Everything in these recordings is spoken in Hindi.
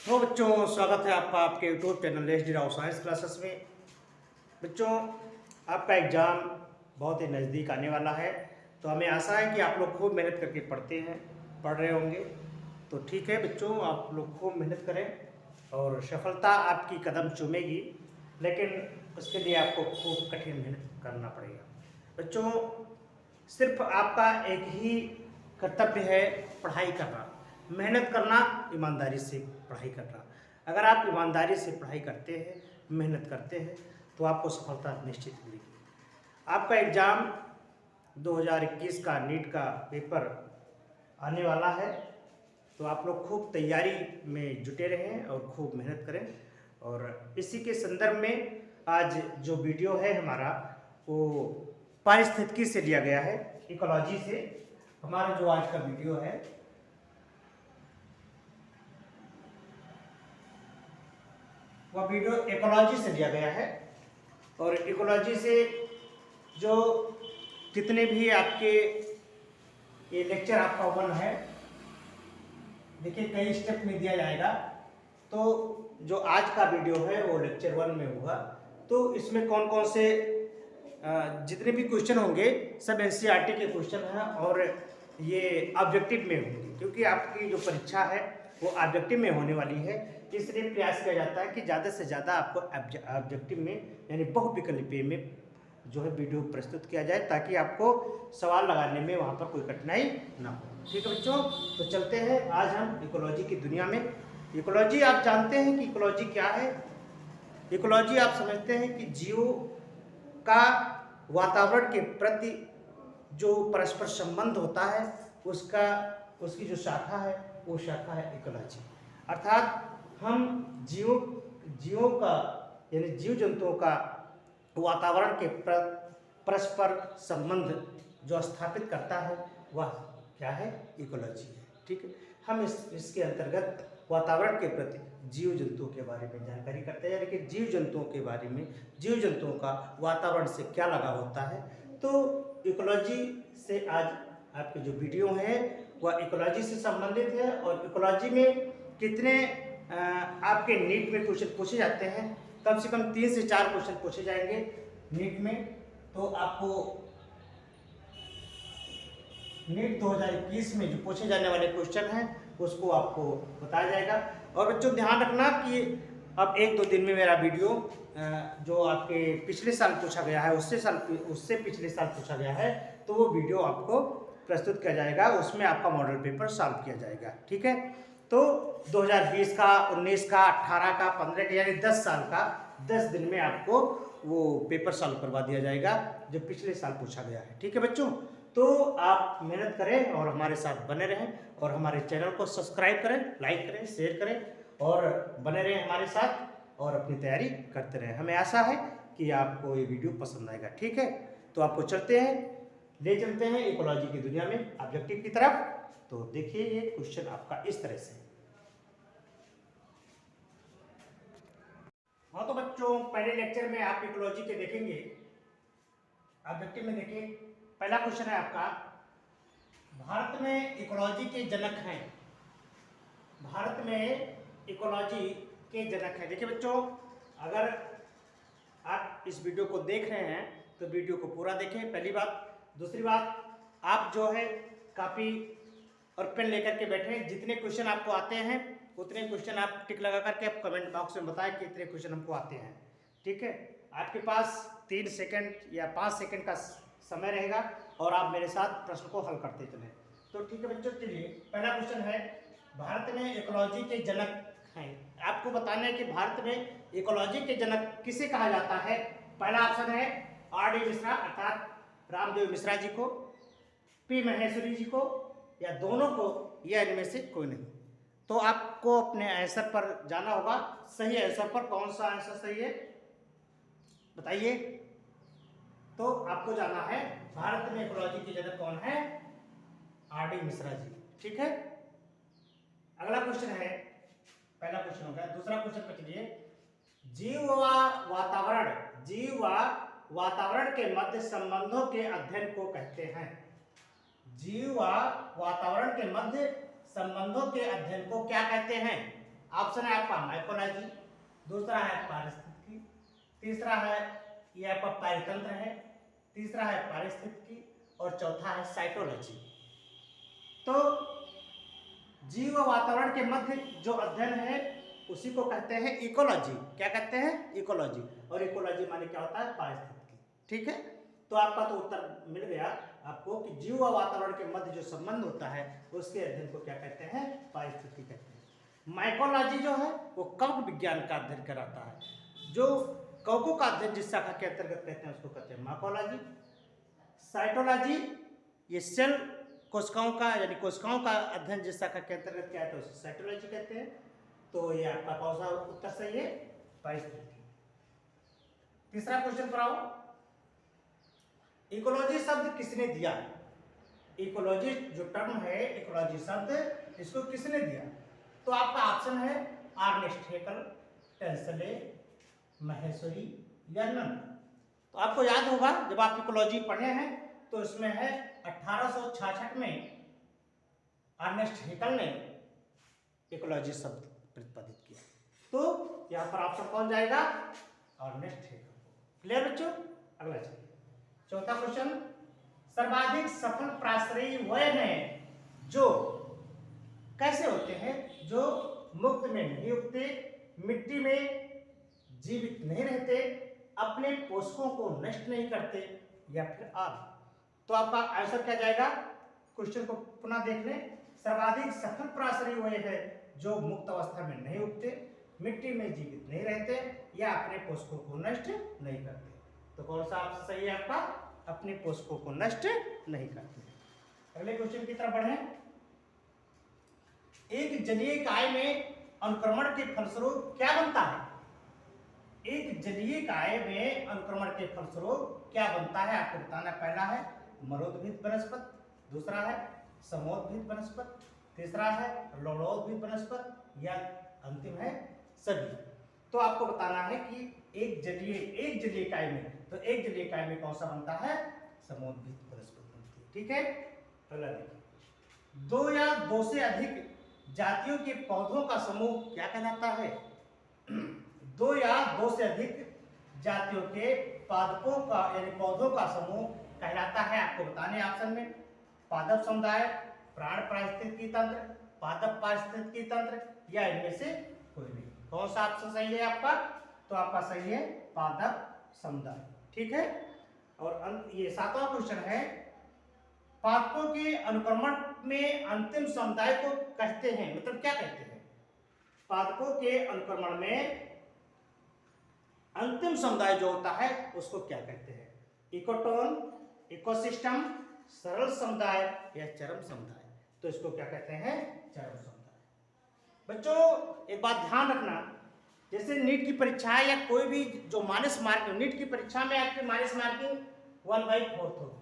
तो बच्चों, स्वागत है आपका आपके YouTube channel H D. Rao science classes में। बच्चों, आपका एग्ज़ाम बहुत ही नज़दीक आने वाला है, तो हमें आशा है कि आप लोग खूब मेहनत करके पढ़ रहे होंगे। तो ठीक है बच्चों, आप लोग खूब मेहनत करें और सफलता आपकी कदम चूमेगी, लेकिन उसके लिए आपको खूब कठिन मेहनत करना पड़ेगा। बच्चों, सिर्फ आपका एक ही कर्तव्य है पढ़ाई करना, मेहनत करना, ईमानदारी से पढ़ाई करना। अगर आप ईमानदारी से पढ़ाई करते हैं, मेहनत करते हैं, तो आपको सफलता निश्चित मिलेगी। आपका एग्ज़ाम 2021 का नीट का पेपर आने वाला है, तो आप लोग खूब तैयारी में जुटे रहें और खूब मेहनत करें। और इसी के संदर्भ में आज जो वीडियो है हमारा, वो पारिस्थितिकी से लिया गया है, इकोलॉजी से। हमारा जो आज का वीडियो है वह वीडियो इकोलॉजी से लिया गया है। और इकोलॉजी से जो जितने भी आपके ये लेक्चर आपका 1 है, देखिए कई स्टेप में दिया जाएगा। तो जो आज का वीडियो है वो लेक्चर 1 में होगा। तो इसमें कौन कौन से जितने भी क्वेश्चन होंगे सब एनसीईआरटी के क्वेश्चन हैं और ये ऑब्जेक्टिव में होंगे, क्योंकि आपकी जो परीक्षा है वो ऑब्जेक्टिव में होने वाली है। इसलिए प्रयास किया जाता है कि ज़्यादा से ज़्यादा आपको ऑब्जेक्टिव में यानी बहुविकल्पीय में जो है वीडियो प्रस्तुत किया जाए, ताकि आपको सवाल लगाने में वहाँ पर कोई कठिनाई ना हो। ठीक है बच्चों, तो चलते हैं आज हम इकोलॉजी की दुनिया में। इकोलॉजी, आप जानते हैं कि इकोलॉजी क्या है? इकोलॉजी आप समझते हैं कि जीवों का वातावरण के प्रति जो परस्पर संबंध होता है उसकी जो शाखा है वो शाखा है इकोलॉजी। अर्थात हम जीवों का यानी जीव जंतुओं का वातावरण के परस्पर संबंध जो स्थापित करता है वह क्या है? इकोलॉजी है। ठीक है, हम इसके अंतर्गत वातावरण के प्रति जीव जंतुओं के बारे में जानकारी करते हैं, यानी कि जीव जंतुओं के बारे में, जीव जंतुओं का वातावरण से क्या लगाव होता है। तो इकोलॉजी से आज आपके जो वीडियो हैं वह इकोलॉजी से संबंधित है। और इकोलॉजी में कितने आपके नीट में क्वेश्चन पूछे जाते हैं, कम से कम 3 से 4 क्वेश्चन पूछे जाएंगे नीट में। तो आपको नीट 2021 में जो पूछे जाने वाले क्वेश्चन हैं उसको आपको बताया जाएगा। और बच्चों ध्यान रखना कि अब 1-2 दिन में मेरा वीडियो जो आपके पिछले साल पूछा गया है उससे पिछले साल पूछा गया है, तो वो वीडियो आपको प्रस्तुत किया जाएगा। उसमें आपका मॉडल पेपर सॉल्व किया जाएगा। ठीक है, तो 2020 का, 19 का, 18 का, 15 का, यानी 10 साल का 10 दिन में आपको वो पेपर सॉल्व करवा दिया जाएगा जो पिछले साल पूछा गया है। ठीक है बच्चों, तो आप मेहनत करें और हमारे साथ बने रहें और हमारे चैनल को सब्सक्राइब करें, लाइक करें, शेयर करें और बने रहें हमारे साथ और अपनी तैयारी करते रहें। हमें आशा है कि आपको ये वीडियो पसंद आएगा। ठीक है, तो आपको चलते हैं इकोलॉजी की दुनिया में ऑब्जेक्टिव की तरफ। तो देखिए ये क्वेश्चन आपका इस तरह से। हाँ तो बच्चों, पहले लेक्चर में आप इकोलॉजी के देखेंगे, ऑब्जेक्टिव में देखिए पहला क्वेश्चन है आपका, भारत में इकोलॉजी के जनक हैं। भारत में इकोलॉजी के जनक हैं। देखिए बच्चों, अगर आप इस वीडियो को देख रहे हैं तो वीडियो को पूरा देखें, पहली बात। दूसरी बात, आप जो है कॉपी और पेन लेकर के बैठें, जितने क्वेश्चन आपको आते हैं उतने क्वेश्चन आप टिक लगा करके आप कमेंट बॉक्स में बताएं कि इतने क्वेश्चन हमको आते हैं। ठीक है, आपके पास 3 सेकंड या 5 सेकंड का समय रहेगा और आप मेरे साथ प्रश्न को हल करते चलें। तो ठीक है बच्चों, चलिए पहला क्वेश्चन है, भारत में इकोलॉजी के जनक हैं। आपको बताना है कि भारत में इकोलॉजी के जनक किसे कहा जाता है। पहला ऑप्शन है R.D. मिश्रा अर्थात रामदेव मिश्रा जी को, P. महेश्वरी जी को, या दोनों को, या इनमें से कोई नहीं। तो आपको अपने आंसर पर जाना होगा। सही आंसर पर, कौन सा आंसर सही है बताइए। तो आपको जाना है भारत में इकोलॉजी के जनक कौन है? R.D. मिश्रा जी। ठीक है, अगला क्वेश्चन है, पहला क्वेश्चन हो गया। दूसरा क्वेश्चन पे चलिए, जीव व वातावरण के मध्य संबंधों के अध्ययन को कहते हैं। जीव व वातावरण के मध्य संबंधों के अध्ययन को क्या कहते हैं? ऑप्शन है आपका माइकोलॉजी, दूसरा है पारिस्थितिकी, तीसरा है ये आपका पारितंत्र है, तीसरा है पारिस्थितिकी और चौथा है साइटोलॉजी। तो जीव व वातावरण के मध्य जो अध्ययन है उसी को कहते हैं इकोलॉजी। क्या कहते हैं? इकोलॉजी। और इकोलॉजी माने क्या होता है? पारिस्थितिकी। ठीक है, तो आपका तो उत्तर मिल गया आपको कि जीव व वातावरण के मध्य जो संबंध होता है उसके अध्ययन को क्या कहते हैं? पारिस्थितिकी कहते हैं। माइकोलॉजी जो है वो कवक विज्ञान का अध्ययन कराता है। जो कवकों का अध्ययन जिस शाखा के अंतर्गत कहते हैं उसको कहते हैं माइकोलॉजी। साइटोलॉजी ये सेल कोशिकाओं का यानी कोशिकाओं का अध्ययन जिस शाखा के अंतर्गत क्या है तो उसे साइटोलॉजी कहते हैं। तो ये आपका कौन सा उत्तर सही है? पारिस्थितिकी। तीसरा क्वेश्चन पर आओ। इकोलॉजी शब्द किसने दिया? इकोलॉजी जो टर्म है इकोलॉजी शब्द इसको किसने दिया? तो आपका ऑप्शन है अर्नेस्ट हेकल, टेंसले, महेश्वरी या नन। तो आपको याद होगा जब आप इकोलॉजी पढ़े हैं तो इसमें है 1866 में अर्नेस्ट हेकल ने इकोलॉजी शब्द प्रतिपादित किया। तो यहां पर ऑप्शन कौन जाएगा? Ernest Haeckel. क्लियर बच्चों? अगला चलिए चौथा क्वेश्चन। सर्वाधिक सफल प्राश्रयी वह हैं जो कैसे होते हैं? जो मुक्त में नहीं उगते, मिट्टी में जीवित नहीं रहते, अपने पोषकों को नष्ट नहीं करते या फिर आग। तो आपका आंसर क्या जाएगा? क्वेश्चन को पुनः देख लें। सर्वाधिक सफल प्राश्रयी वह है जो मुक्त अवस्था में नहीं उगते, मिट्टी में जीवित नहीं रहते या अपने पोषकों को नष्ट नहीं करते। तो कौन सा ऑप्शन सही है आपका? अपने पोषकों को नष्ट नहीं करते। अगले क्वेश्चन की तरफ बढ़ें। एक जलीय काय में अनुक्रमण के फलस्वरूप क्या बनता है? एक जलीय काय में अनुक्रमण के फलस्वरूप क्या बनता है आपको बताना। पहला है मरोद्भिद वनस्पति, दूसरा है समोद्भिद वनस्पति, तीसरा है लवणोद्भिद वनस्पति या अंतिम है सभी। तो आपको बताना है कि एक जलीय काय में, तो एक जलीय काय में कौन सा बनता है? समोद्भिद वनस्पति बनती है। ठीक है, अगला देखिए। दो या दो से अधिक जातियों के पौधों का समूह क्या कहलाता है? दो या दो से अधिक जातियों के पादपों का यानी पौधों का समूह कहलाता है। आपको बताने ऑप्शन में पादप समुदाय, प्राण पारिस्थितिकी तंत्र, पादप पारिस्थितिकी तंत्र या इनमें से कोई नहीं। कौन सा ऑप्शन सही है आपका? तो आपका सही है पादप समुदाय। ठीक है, और ये सातवां क्वेश्चन है। पादपों के अनुक्रमण में अंतिम समुदाय को कहते हैं, मतलब क्या कहते हैं? पादपों के अनुक्रमण में अंतिम समुदाय जो होता है उसको क्या कहते हैं? इकोटोन, इकोसिस्टम, सरल समुदाय या चरम समुदाय। तो इसको क्या कहते हैं? चरम समुदाय। बच्चों एक बात ध्यान रखना, जैसे नीट की परीक्षा है या कोई भी जो माइनस मार्किंग, नीट की परीक्षा में आपकी माइनस मार्किंग 1/4 होगी।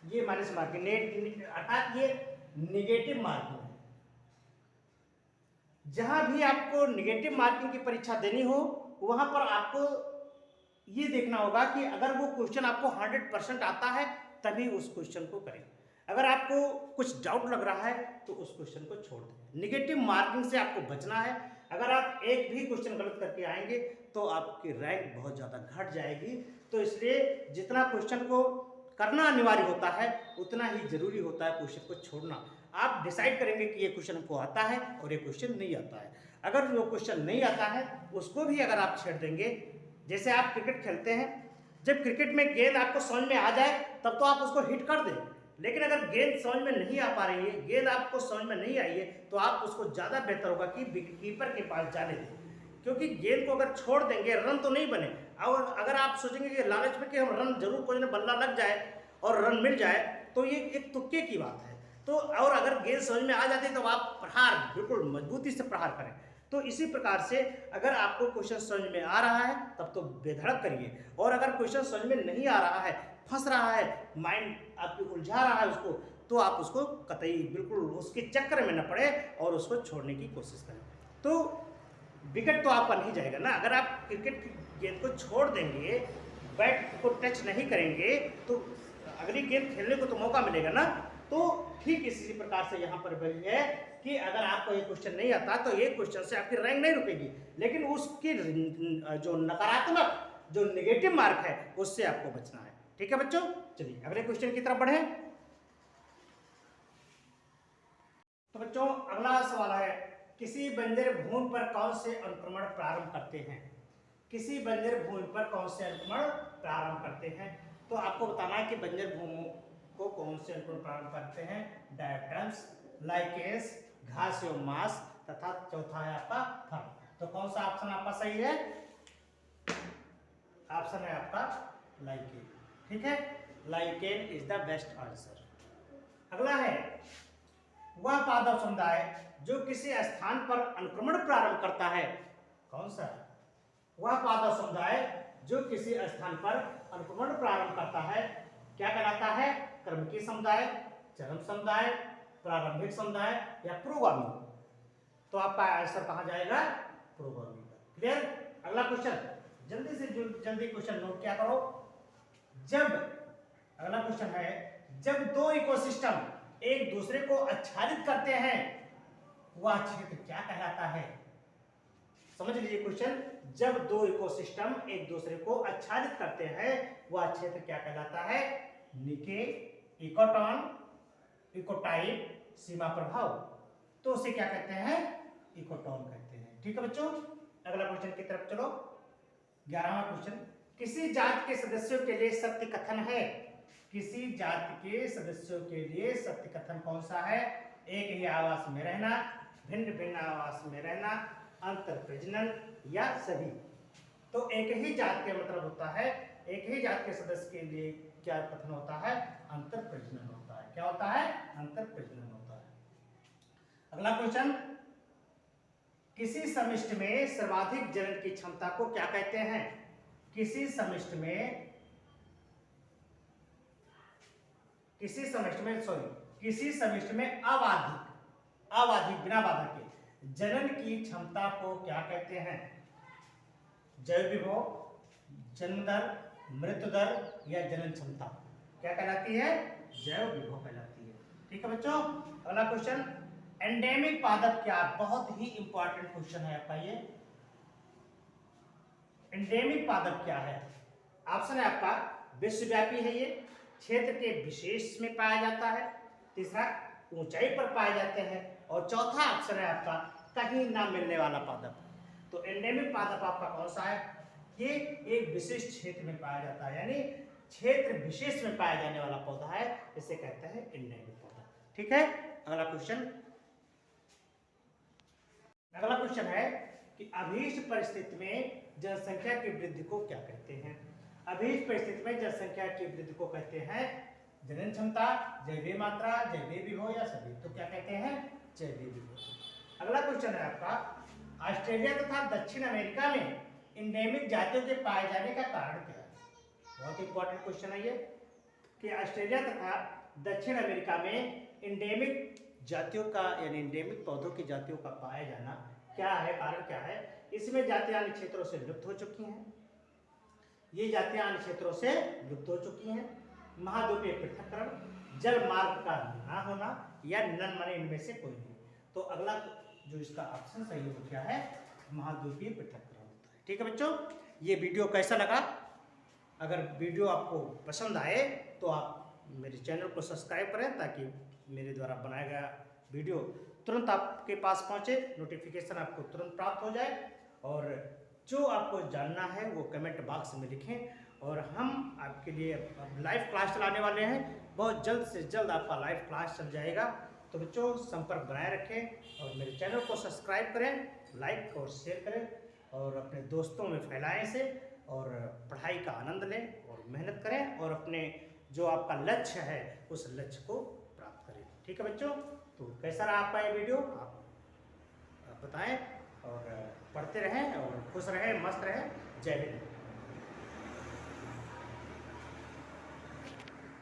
ये माइनस मार्किंग नेट अर्थात ये निगेटिव मार्किंग है। जहां भी आपको निगेटिव मार्किंग की परीक्षा देनी हो वहां पर आपको ये देखना होगा कि अगर वो क्वेश्चन आपको 100% आता है तभी उस क्वेश्चन को करें। अगर आपको कुछ डाउट लग रहा है तो उस क्वेश्चन को छोड़ दें। निगेटिव मार्किंग से आपको बचना है। अगर आप एक भी क्वेश्चन गलत करके आएंगे तो आपकी रैंक बहुत ज़्यादा घट जाएगी। तो इसलिए जितना क्वेश्चन को करना अनिवार्य होता है उतना ही जरूरी होता है क्वेश्चन को छोड़ना। आप डिसाइड करेंगे कि ये क्वेश्चन हमको आता है और ये क्वेश्चन नहीं आता है। अगर जो क्वेश्चन नहीं आता है उसको भी अगर आप छेड़ देंगे, जैसे आप क्रिकेट खेलते हैं, जब क्रिकेट में गेंद आपको समझ में आ जाए तब तो आप उसको हिट कर दें, लेकिन अगर गेंद समझ में नहीं आ पा रही है, गेंद आपको समझ में नहीं आई है, तो आप उसको ज़्यादा बेहतर होगा कि कीपर के पास जाने दें, क्योंकि गेंद को अगर छोड़ देंगे रन तो नहीं बने। और अगर आप सोचेंगे कि लालच में कि हम रन जरूर कोई ना बल्ला लग जाए और रन मिल जाए, तो ये एक तुक्के की बात है। तो और अगर गेंद समझ में आ जाती है तो आप प्रहार बिल्कुल मजबूती से प्रहार करें। तो इसी प्रकार से अगर आपको क्वेश्चन समझ में आ रहा है तब तो बेधड़क करिए, और अगर क्वेश्चन समझ में नहीं आ रहा है, फंस रहा है, माइंड आपकी उलझा रहा है उसको, तो आप उसको कतई बिल्कुल उसके चक्कर में न पड़े और उसको छोड़ने की कोशिश करें। तो विकेट तो आपका नहीं जाएगा ना। अगर आप क्रिकेट की गेंद को छोड़ देंगे, बैट को टच नहीं करेंगे, तो अगली गेंद खेलने को तो मौका मिलेगा ना। तो ठीक इसी प्रकार से यहाँ पर वही है कि अगर आपको ये क्वेश्चन नहीं आता तो ये क्वेश्चन से आपकी रैंक नहीं रुकेगी, लेकिन उसकी जो नकारात्मक जो नेगेटिव मार्क है उससे आपको बचना है। ठीक है बच्चों, चलिए अगले क्वेश्चन की तरफ बढ़े। तो बच्चों अगला सवाल है, किसी बंजर भूमि पर कौन से अनुक्रमण प्रारंभ करते हैं? किसी बंजर भूमि पर कौन से अनुक्रमण प्रारंभ करते हैं? तो आपको बताना है कि बंजर भूमि को कौन से अनुक्रमण प्रारंभ करते हैं। डायटम्स, लाइकेंस, घास एवं मांस तथा चौथा है आपका फल। तो कौन सा ऑप्शन आपका सही है? ऑप्शन है आपका लाइकेन। ठीक है, lichen is the best answer. अगला है, वह पादप समुदाय जो किसी स्थान पर अनुक्रमण प्रारंभ करता है, कौन सा? वह पादप समुदाय जो किसी स्थान पर अनुक्रमण प्रारंभ करता है क्या कहलाता है? क्रमकी समुदाय, चरम समुदाय, प्रारंभिक समुदाय या पुरोगामी। तो आपका आंसर कहां जाएगा? पुरोगामी का। क्लियर? अगला क्वेश्चन, जल्दी से जल्दी क्वेश्चन नोट क्या करो। जब अगला क्वेश्चन है, जब दो इकोसिस्टम एक दूसरे को आच्छादित करते हैं वह क्षेत्र क्या कहलाता है? समझ लीजिए क्वेश्चन, जब दो इकोसिस्टम एक दूसरे को आच्छादित करते हैं वह क्षेत्र क्या कहलाता है? निके, इकोटॉन, इकोटाइप, सीमा प्रभाव। तो उसे क्या कहते हैं? इकोटॉन कहते हैं। ठीक है बच्चों, अगला क्वेश्चन की तरफ चलो। 11वां क्वेश्चन, किसी जात के सदस्यों के लिए सत्य कथन है। किसी जाति के सदस्यों के लिए सत्य कथन कौन सा है? एक ही आवास में रहना, भिन्न भिन्न आवास में रहना, अंतर प्रजनन या सभी। तो एक ही जात के मतलब होता है, एक ही जात के सदस्य के लिए क्या कथन होता है? अंतर प्रजनन होता है। क्या होता है? अंतर प्रजनन होता है। अगला क्वेश्चन, किसी समिष्टि में सर्वाधिक जनन की क्षमता को क्या कहते हैं? किसी समिष्टि में अबाधिक बिना बाधा के जनन की क्षमता को क्या कहते हैं? जैव विभव, जन्म दर, मृत्यु दर या जनन क्षमता क्या कहलाती है? जैव विभव कहलाती है। ठीक है बच्चों, अगला क्वेश्चन, एंडेमिक पादप क्या? बहुत ही इंपॉर्टेंट क्वेश्चन है आपका ये। एंडेमिक पादप क्या है? ऑप्शन है आपका विश्वव्यापी है, ये क्षेत्र के विशेष में पाया जाता है, तीसरा ऊंचाई पर पाए जाते हैं और चौथा ऑप्शन है आपका कहीं ना मिलने वाला पादप। तो एंडेमिक पादप आपका कौन सा है? ये एक विशेष क्षेत्र में पाया जाता है, यानी क्षेत्र विशेष में पाया जाने वाला पौधा है, इसे कहते हैं एंडेमिक पौधा। ठीक है, अगला क्वेश्चन है कि अभीष्ट परिस्थिति में जनसंख्या की वृद्धि को क्या कहते हैं? अभीष्ट परिस्थिति में जनसंख्या की वृद्धि को कहते हैं जनन क्षमता, जैवीय मात्रा, जैवीय विभव या सभी। तो क्या कहते हैं? जैवीय विभव। अगला क्वेश्चन है आपका, ऑस्ट्रेलिया तथा दक्षिण अमेरिका में एंडेमिक जातियों के पाए जाने का कारण क्या है? बहुत इंपॉर्टेंट क्वेश्चन है ये कि ऑस्ट्रेलिया तथा दक्षिण अमेरिका में एंडेमिक जातियों का यानी एंडेमिक पौधों की जातियों का पाया जाना क्या है, कारण क्या है? इसमें जातियां अन्य क्षेत्रों से लुप्त हो चुकी हैं, ये जातियां अन्य क्षेत्रों से लुप्त हो चुकी हैं, महाद्वीपीय पृथक्करण, जल मार्ग का ना होना या नन माने इनमें से कोई नहीं। तो अगला जो इसका ऑप्शन सही हो क्या है? महाद्वीपीय पृथक्करण होता है। ठीक है बच्चों, ये वीडियो कैसा लगा? अगर वीडियो आपको पसंद आए तो आप मेरे चैनल को सब्सक्राइब करें ताकि मेरे द्वारा बनाया गया वीडियो तुरंत आपके पास पहुंचे, नोटिफिकेशन आपको तुरंत प्राप्त हो जाए। और जो आपको जानना है वो कमेंट बॉक्स में लिखें और हम आपके लिए लाइव क्लास चलाने वाले हैं। बहुत जल्द से जल्द आपका लाइव क्लास चल जाएगा। तो बच्चों संपर्क बनाए रखें और मेरे चैनल को सब्सक्राइब करें, लाइक और शेयर करें और अपने दोस्तों में फैलाएं इसे और पढ़ाई का आनंद लें और मेहनत करें और अपने जो आपका लक्ष्य है उस लक्ष्य को प्राप्त करें। ठीक है बच्चों, तो कैसा रहा आपका ये वीडियो आप बताएं और पढ़ते रहें और खुश रहें, मस्त रहें। जय हिंद।